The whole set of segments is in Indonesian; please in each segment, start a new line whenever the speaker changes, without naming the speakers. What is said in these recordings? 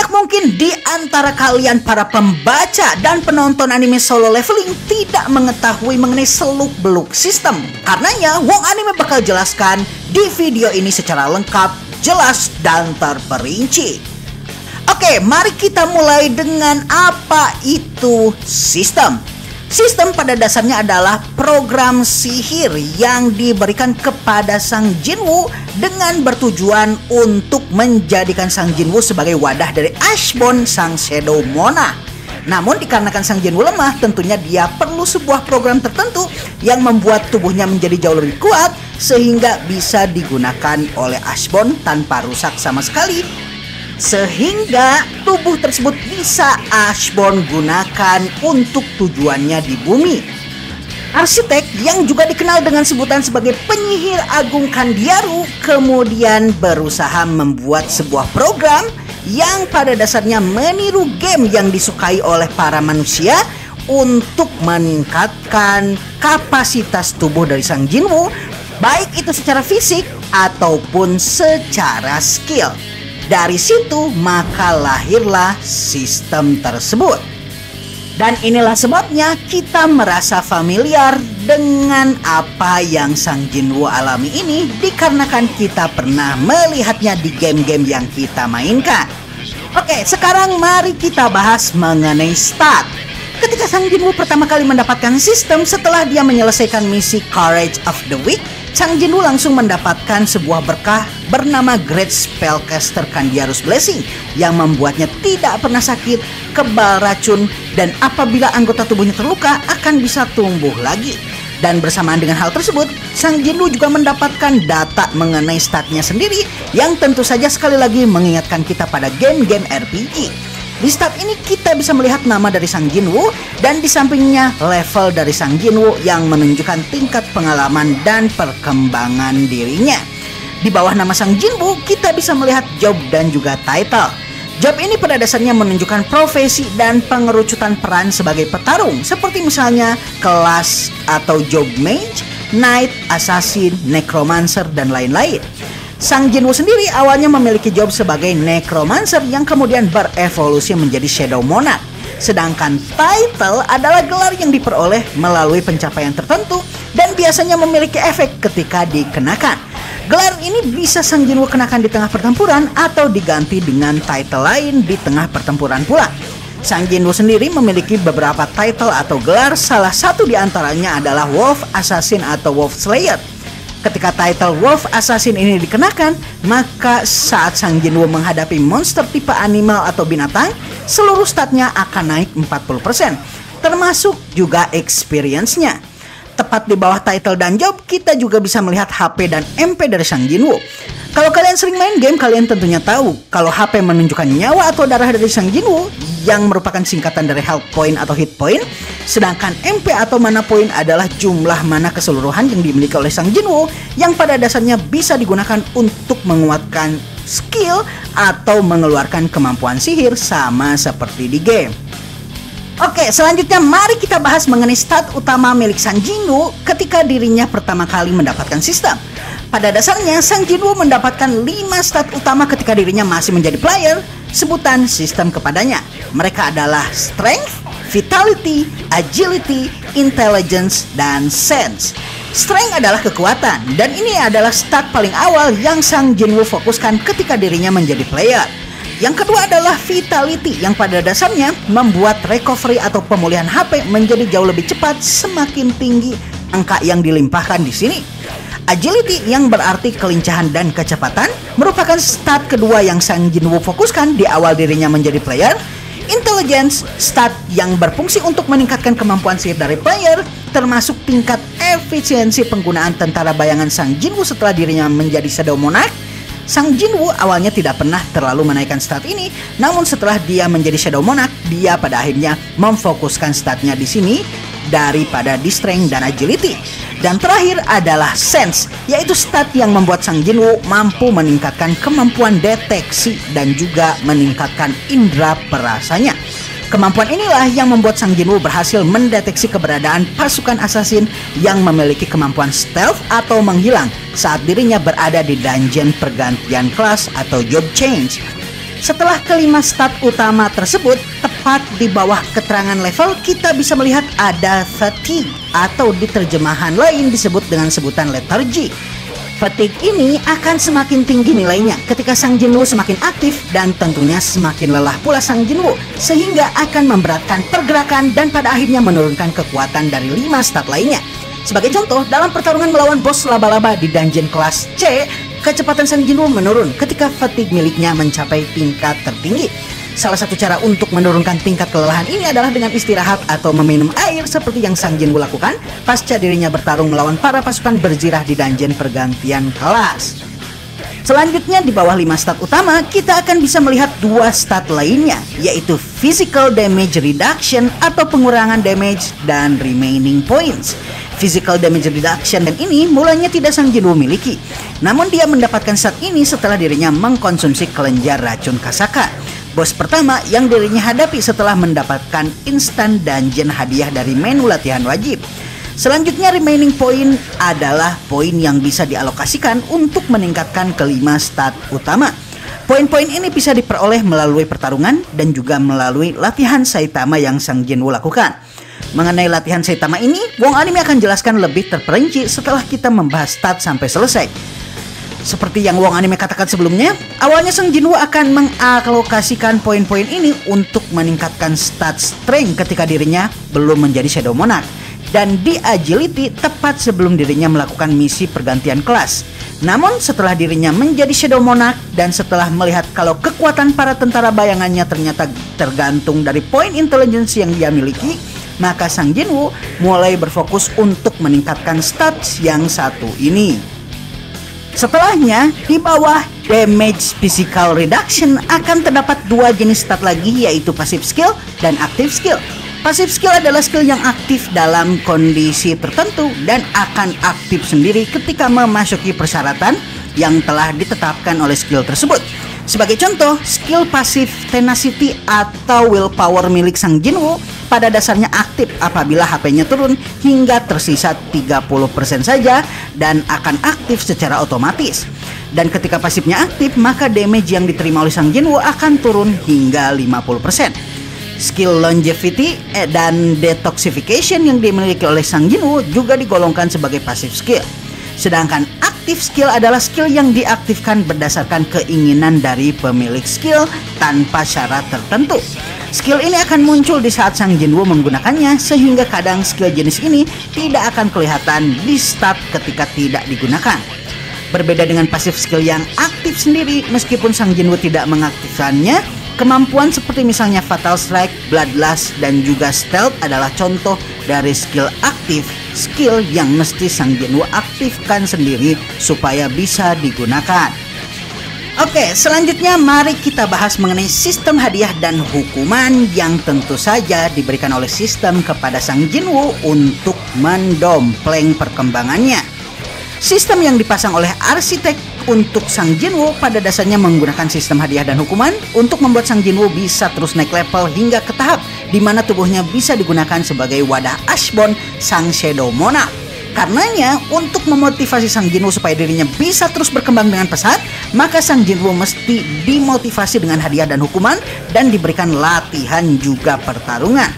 Banyak mungkin di antara kalian para pembaca dan penonton anime Solo Leveling tidak mengetahui mengenai seluk-beluk sistem. Karenanya, Wong Anime bakal jelaskan di video ini secara lengkap, jelas, dan terperinci. Oke, mari kita mulai dengan apa itu sistem. Sistem pada dasarnya adalah program sihir yang diberikan kepada Sang Jinwoo dengan bertujuan untuk menjadikan Sang Jinwoo sebagai wadah dari Ashbone Sang Shadow Monarch. Namun dikarenakan Sang Jinwoo lemah, tentunya dia perlu sebuah program tertentu yang membuat tubuhnya menjadi jauh lebih kuat sehingga bisa digunakan oleh Ashbone tanpa rusak sama sekali. Sehingga tubuh tersebut bisa Ashbone gunakan untuk tujuannya di bumi. Arsitek yang juga dikenal dengan sebutan sebagai penyihir agung Kandiaru kemudian berusaha membuat sebuah program yang pada dasarnya meniru game yang disukai oleh para manusia untuk meningkatkan kapasitas tubuh dari Sang Jinwoo, baik itu secara fisik ataupun secara skill. Dari situ maka lahirlah sistem tersebut. Dan inilah sebabnya kita merasa familiar dengan apa yang Sang Jinwoo alami ini dikarenakan kita pernah melihatnya di game-game yang kita mainkan. Oke, sekarang mari kita bahas mengenai stat. Ketika Sang Jinwoo pertama kali mendapatkan sistem setelah dia menyelesaikan misi Courage of the Weak, Sang Jinwoo langsung mendapatkan sebuah berkah bernama Great Spellcaster Kandiaru's Blessing yang membuatnya tidak pernah sakit, kebal racun, dan apabila anggota tubuhnya terluka akan bisa tumbuh lagi. Dan bersamaan dengan hal tersebut, Sang Jinwoo juga mendapatkan data mengenai statnya sendiri yang tentu saja sekali lagi mengingatkan kita pada game-game RPG. Di stat ini kita bisa melihat nama dari Sang Jinwoo dan di sampingnya level dari Sang Jinwoo yang menunjukkan tingkat pengalaman dan perkembangan dirinya. Di bawah nama Sang Jinwoo kita bisa melihat job dan juga title. Job ini pada dasarnya menunjukkan profesi dan pengerucutan peran sebagai petarung, seperti misalnya kelas atau job mage, knight, assassin, necromancer, dan lain-lain. Sang Jinwoo sendiri awalnya memiliki job sebagai necromancer yang kemudian berevolusi menjadi Shadow Monarch. Sedangkan title adalah gelar yang diperoleh melalui pencapaian tertentu dan biasanya memiliki efek ketika dikenakan. Gelar ini bisa Sang Jinwoo kenakan di tengah pertempuran atau diganti dengan title lain di tengah pertempuran pula. Sang Jinwoo sendiri memiliki beberapa title atau gelar, salah satu di antaranya adalah Wolf Assassin atau Wolf Slayer. Ketika title Wolf Assassin ini dikenakan, maka saat Sang Jinwoo menghadapi monster tipe animal atau binatang, seluruh statnya akan naik 40%, termasuk juga experience-nya. Tepat di bawah title dan job, kita juga bisa melihat HP dan MP dari Sang Jinwoo. Kalau kalian sering main game, kalian tentunya tahu kalau HP menunjukkan nyawa atau darah dari Sang Jinwoo yang merupakan singkatan dari health point atau hit point, sedangkan MP atau mana point adalah jumlah mana keseluruhan yang dimiliki oleh Sang Jinwoo yang pada dasarnya bisa digunakan untuk menguatkan skill atau mengeluarkan kemampuan sihir sama seperti di game. Oke, selanjutnya mari kita bahas mengenai stat utama milik Sang Jinwoo ketika dirinya pertama kali mendapatkan sistem. Pada dasarnya, Sang Jinwoo mendapatkan 5 stat utama ketika dirinya masih menjadi player. Sebutan sistem kepadanya, mereka adalah Strength, Vitality, Agility, Intelligence, dan Sense. Strength adalah kekuatan, dan ini adalah stat paling awal yang Sang Jinwoo fokuskan ketika dirinya menjadi player. Yang kedua adalah Vitality, yang pada dasarnya membuat recovery atau pemulihan HP menjadi jauh lebih cepat semakin tinggi angka yang dilimpahkan di sini. Agility yang berarti kelincahan dan kecepatan merupakan stat kedua yang Sang Jinwoo fokuskan di awal dirinya menjadi player. Intelligence, stat yang berfungsi untuk meningkatkan kemampuan sihir dari player, termasuk tingkat efisiensi penggunaan tentara bayangan Sang Jinwoo setelah dirinya menjadi Shadow Monarch. Sang Jinwoo awalnya tidak pernah terlalu menaikkan stat ini, namun setelah dia menjadi Shadow Monarch, dia pada akhirnya memfokuskan statnya di sini daripada di Strength dan Agility. Dan terakhir adalah Sense, yaitu stat yang membuat Sang Jinwoo mampu meningkatkan kemampuan deteksi dan juga meningkatkan indera perasanya. Kemampuan inilah yang membuat Sang Jinwoo berhasil mendeteksi keberadaan pasukan assassin yang memiliki kemampuan stealth atau menghilang saat dirinya berada di dungeon pergantian kelas atau job change. Setelah kelima stat utama tersebut, tepat di bawah keterangan level kita bisa melihat ada fatigue atau di terjemahan lain disebut dengan sebutan lethargy. Fatigue ini akan semakin tinggi nilainya ketika Sang Jinwoo semakin aktif dan tentunya semakin lelah pula Sang Jinwoo, sehingga akan memberatkan pergerakan dan pada akhirnya menurunkan kekuatan dari 5 stat lainnya. Sebagai contoh, dalam pertarungan melawan bos laba-laba di dungeon kelas C, kecepatan Sang Jinwoo menurun ketika fatigue miliknya mencapai tingkat tertinggi. Salah satu cara untuk menurunkan tingkat kelelahan ini adalah dengan istirahat atau meminum air seperti yang Sang Jinwoo lakukan pasca dirinya bertarung melawan para pasukan berzirah di dungeon pergantian kelas. Selanjutnya di bawah 5 stat utama kita akan bisa melihat 2 stat lainnya, yaitu physical damage reduction atau pengurangan damage dan remaining points. Physical damage reduction dan ini mulanya tidak Sang Jinwoo miliki, namun dia mendapatkan stat ini setelah dirinya mengkonsumsi kelenjar racun Kasaka, bos pertama yang dirinya hadapi setelah mendapatkan instant dungeon hadiah dari menu latihan wajib. Selanjutnya remaining point adalah poin yang bisa dialokasikan untuk meningkatkan kelima stat utama. Poin-poin ini bisa diperoleh melalui pertarungan dan juga melalui latihan Saitama yang Sang Jinwoo lakukan. Mengenai latihan Saitama ini, Wong Anime akan jelaskan lebih terperinci setelah kita membahas stat sampai selesai. Seperti yang Wong Anime katakan sebelumnya, awalnya Sang Jinwoo akan mengalokasikan poin-poin ini untuk meningkatkan stat strength ketika dirinya belum menjadi Shadow Monarch, dan di agility tepat sebelum dirinya melakukan misi pergantian kelas. Namun setelah dirinya menjadi Shadow Monarch dan setelah melihat kalau kekuatan para tentara bayangannya ternyata tergantung dari poin intelligence yang dia miliki, maka Sang Jinwoo mulai berfokus untuk meningkatkan stats yang satu ini. Setelahnya, di bawah damage physical reduction akan terdapat 2 jenis stat lagi, yaitu passive skill dan active skill. Passive skill adalah skill yang aktif dalam kondisi tertentu dan akan aktif sendiri ketika memasuki persyaratan yang telah ditetapkan oleh skill tersebut. Sebagai contoh, skill pasif tenacity atau willpower milik Sang Jinwoo pada dasarnya aktif apabila HP-nya turun hingga tersisa 30% saja dan akan aktif secara otomatis. Dan ketika pasifnya aktif, maka damage yang diterima oleh Sang Jinwoo akan turun hingga 50%. Skill longevity dan detoxification yang dimiliki oleh Sang Jinwoo juga digolongkan sebagai passive skill. Sedangkan active skill adalah skill yang diaktifkan berdasarkan keinginan dari pemilik skill tanpa syarat tertentu. Skill ini akan muncul di saat Sang Jinwoo menggunakannya, sehingga kadang skill jenis ini tidak akan kelihatan di stat ketika tidak digunakan. Berbeda dengan passive skill yang aktif sendiri, meskipun Sang Jinwoo tidak mengaktifkannya, kemampuan seperti misalnya Fatal Strike, Bloodlust, dan juga Stealth adalah contoh dari skill aktif, skill yang mesti Sang Jinwoo aktifkan sendiri supaya bisa digunakan. Oke, selanjutnya mari kita bahas mengenai sistem hadiah dan hukuman yang tentu saja diberikan oleh sistem kepada Sang Jinwoo untuk mendompleng perkembangannya. Sistem yang dipasang oleh arsitek untuk Sang Jinwoo pada dasarnya menggunakan sistem hadiah dan hukuman untuk membuat Sang Jinwoo bisa terus naik level hingga ke tahap di mana tubuhnya bisa digunakan sebagai wadah Ashbone Sang Shadow Monarch. Karenanya, untuk memotivasi Sang Jinwoo supaya dirinya bisa terus berkembang dengan pesat, maka Sang Jinwoo mesti dimotivasi dengan hadiah dan hukuman dan diberikan latihan juga pertarungan.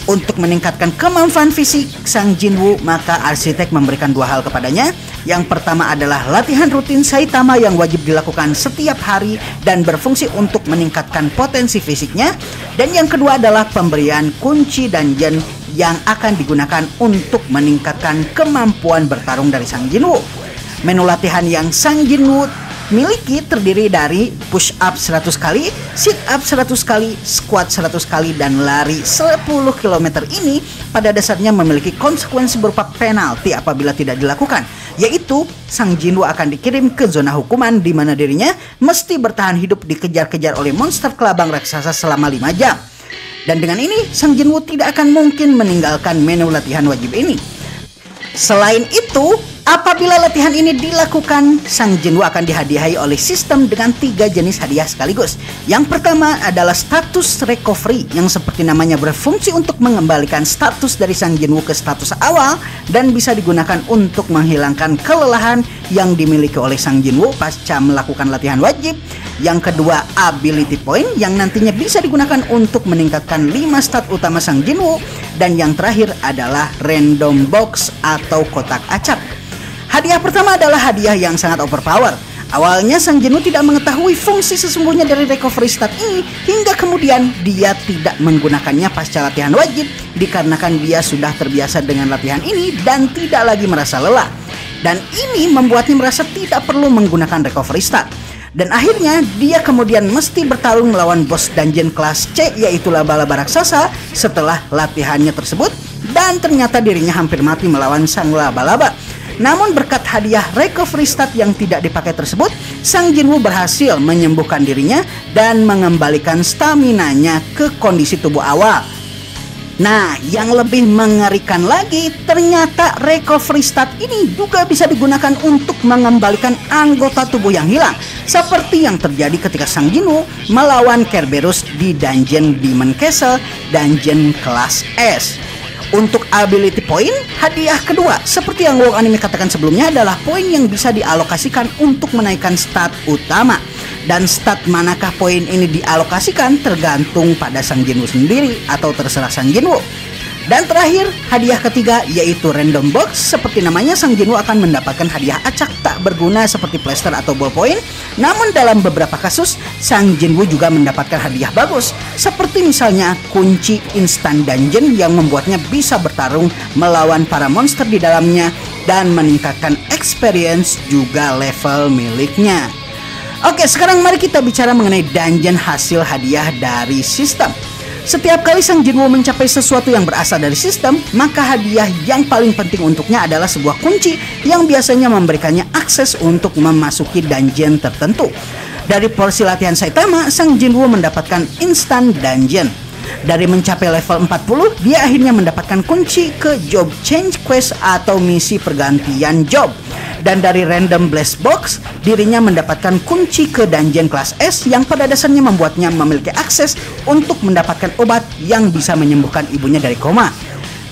Untuk meningkatkan kemampuan fisik Sang Jinwoo, maka arsitek memberikan 2 hal kepadanya. Yang pertama adalah latihan rutin Saitama yang wajib dilakukan setiap hari dan berfungsi untuk meningkatkan potensi fisiknya. Dan yang kedua adalah pemberian kunci dungeon yang akan digunakan untuk meningkatkan kemampuan bertarung dari Sang Jinwoo. Menu latihan yang Sang Jinwoo miliki terdiri dari push up 100 kali, sit up 100 kali, squat 100 kali, dan lari 10 km ini pada dasarnya memiliki konsekuensi berupa penalti apabila tidak dilakukan, yaitu Sang Jinwoo akan dikirim ke zona hukuman di mana dirinya mesti bertahan hidup dikejar-kejar oleh monster kelabang raksasa selama 5 jam. Dan dengan ini Sang Jinwoo tidak akan mungkin meninggalkan menu latihan wajib ini. Selain itu, apabila latihan ini dilakukan, Sang Jinwoo akan dihadiahi oleh sistem dengan 3 jenis hadiah sekaligus. Yang pertama adalah status recovery yang seperti namanya berfungsi untuk mengembalikan status dari Sang Jinwoo ke status awal dan bisa digunakan untuk menghilangkan kelelahan yang dimiliki oleh Sang Jinwoo pasca melakukan latihan wajib. Yang kedua, ability point yang nantinya bisa digunakan untuk meningkatkan 5 stat utama Sang Jinwoo. Dan yang terakhir adalah random box atau kotak acak. Hadiah pertama adalah hadiah yang sangat overpower. Awalnya Sang Jinwoo tidak mengetahui fungsi sesungguhnya dari recovery stat ini, hingga kemudian dia tidak menggunakannya pasca latihan wajib, dikarenakan dia sudah terbiasa dengan latihan ini dan tidak lagi merasa lelah. Dan ini membuatnya merasa tidak perlu menggunakan recovery stat. Dan akhirnya dia kemudian mesti bertarung melawan bos dungeon kelas C, yaitu laba-laba raksasa, setelah latihannya tersebut. Dan ternyata dirinya hampir mati melawan sang laba-laba. Namun berkat hadiah recovery stat yang tidak dipakai tersebut, Sang Jinwoo berhasil menyembuhkan dirinya dan mengembalikan staminanya ke kondisi tubuh awal. Nah, yang lebih mengerikan lagi, ternyata recovery stat ini juga bisa digunakan untuk mengembalikan anggota tubuh yang hilang, seperti yang terjadi ketika Sang Jinwoo melawan Kerberos di dungeon Demon Castle, dungeon kelas S. Untuk ability point, hadiah kedua seperti yang Wong Anime katakan sebelumnya adalah poin yang bisa dialokasikan untuk menaikkan stat utama. Dan stat manakah poin ini dialokasikan tergantung pada Sang Jinwoo sendiri atau terserah Sang Jinwoo. Dan terakhir, hadiah ketiga yaitu random box. Seperti namanya, Sang Jinwoo akan mendapatkan hadiah acak tak berguna seperti plaster atau ballpoint. Namun dalam beberapa kasus, Sang Jinwoo juga mendapatkan hadiah bagus, seperti misalnya kunci instant dungeon yang membuatnya bisa bertarung melawan para monster di dalamnya dan meningkatkan experience juga level miliknya. Oke, sekarang mari kita bicara mengenai dungeon hasil hadiah dari sistem. Setiap kali Sang Jinwoo mencapai sesuatu yang berasal dari sistem, maka hadiah yang paling penting untuknya adalah sebuah kunci yang biasanya memberikannya akses untuk memasuki dungeon tertentu. Dari porsi latihan Saitama, Sang Jinwoo mendapatkan instant dungeon. Dari mencapai level 40, dia akhirnya mendapatkan kunci ke job change quest atau misi pergantian job. Dan dari random blast box, dirinya mendapatkan kunci ke dungeon kelas S yang pada dasarnya membuatnya memiliki akses untuk mendapatkan obat yang bisa menyembuhkan ibunya dari koma.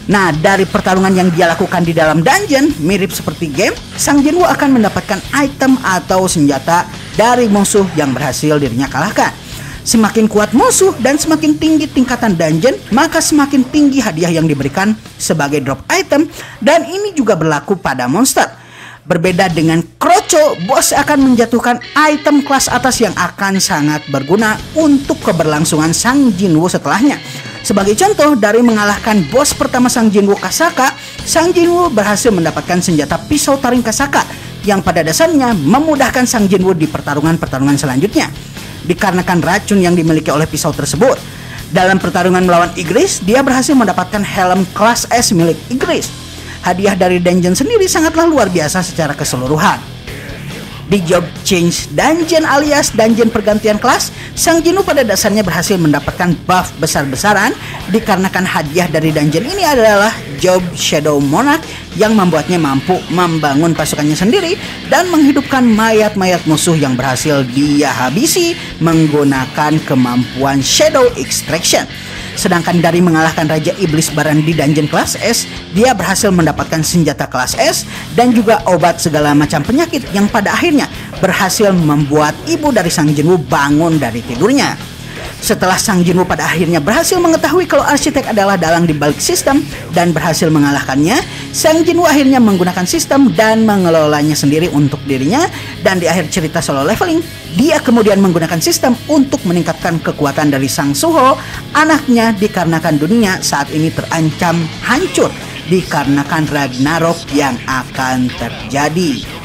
Nah, dari pertarungan yang dia lakukan di dalam dungeon, mirip seperti game, Sang Jinwoo akan mendapatkan item atau senjata dari musuh yang berhasil dirinya kalahkan. Semakin kuat musuh dan semakin tinggi tingkatan dungeon, maka semakin tinggi hadiah yang diberikan sebagai drop item, dan ini juga berlaku pada monster. Berbeda dengan Kroco, bos akan menjatuhkan item kelas atas yang akan sangat berguna untuk keberlangsungan Sang Jinwoo setelahnya. Sebagai contoh, dari mengalahkan bos pertama Sang Jinwoo, Kasaka, Sang Jinwoo berhasil mendapatkan senjata pisau taring Kasaka yang pada dasarnya memudahkan Sang Jinwoo di pertarungan-pertarungan selanjutnya, dikarenakan racun yang dimiliki oleh pisau tersebut. Dalam pertarungan melawan Igris, dia berhasil mendapatkan helm kelas S milik Igris. Hadiah dari dungeon sendiri sangatlah luar biasa secara keseluruhan. Di job change dungeon alias dungeon pergantian kelas, Sang Jinwoo pada dasarnya berhasil mendapatkan buff besar-besaran, dikarenakan hadiah dari dungeon ini adalah job Shadow Monarch yang membuatnya mampu membangun pasukannya sendiri dan menghidupkan mayat-mayat musuh yang berhasil dia habisi menggunakan kemampuan Shadow Extraction. Sedangkan dari mengalahkan Raja Iblis Baran di dungeon kelas S, dia berhasil mendapatkan senjata kelas S dan juga obat segala macam penyakit yang pada akhirnya berhasil membuat ibu dari Sang Jinwoo bangun dari tidurnya. Setelah Sang Jinwoo pada akhirnya berhasil mengetahui kalau arsitek adalah dalang di balik sistem dan berhasil mengalahkannya, Sang Jinwoo akhirnya menggunakan sistem dan mengelolanya sendiri untuk dirinya. Dan di akhir cerita solo leveling, dia kemudian menggunakan sistem untuk meningkatkan kekuatan dari Sang Suho, anaknya, dikarenakan dunia saat ini terancam hancur dikarenakan Ragnarok yang akan terjadi.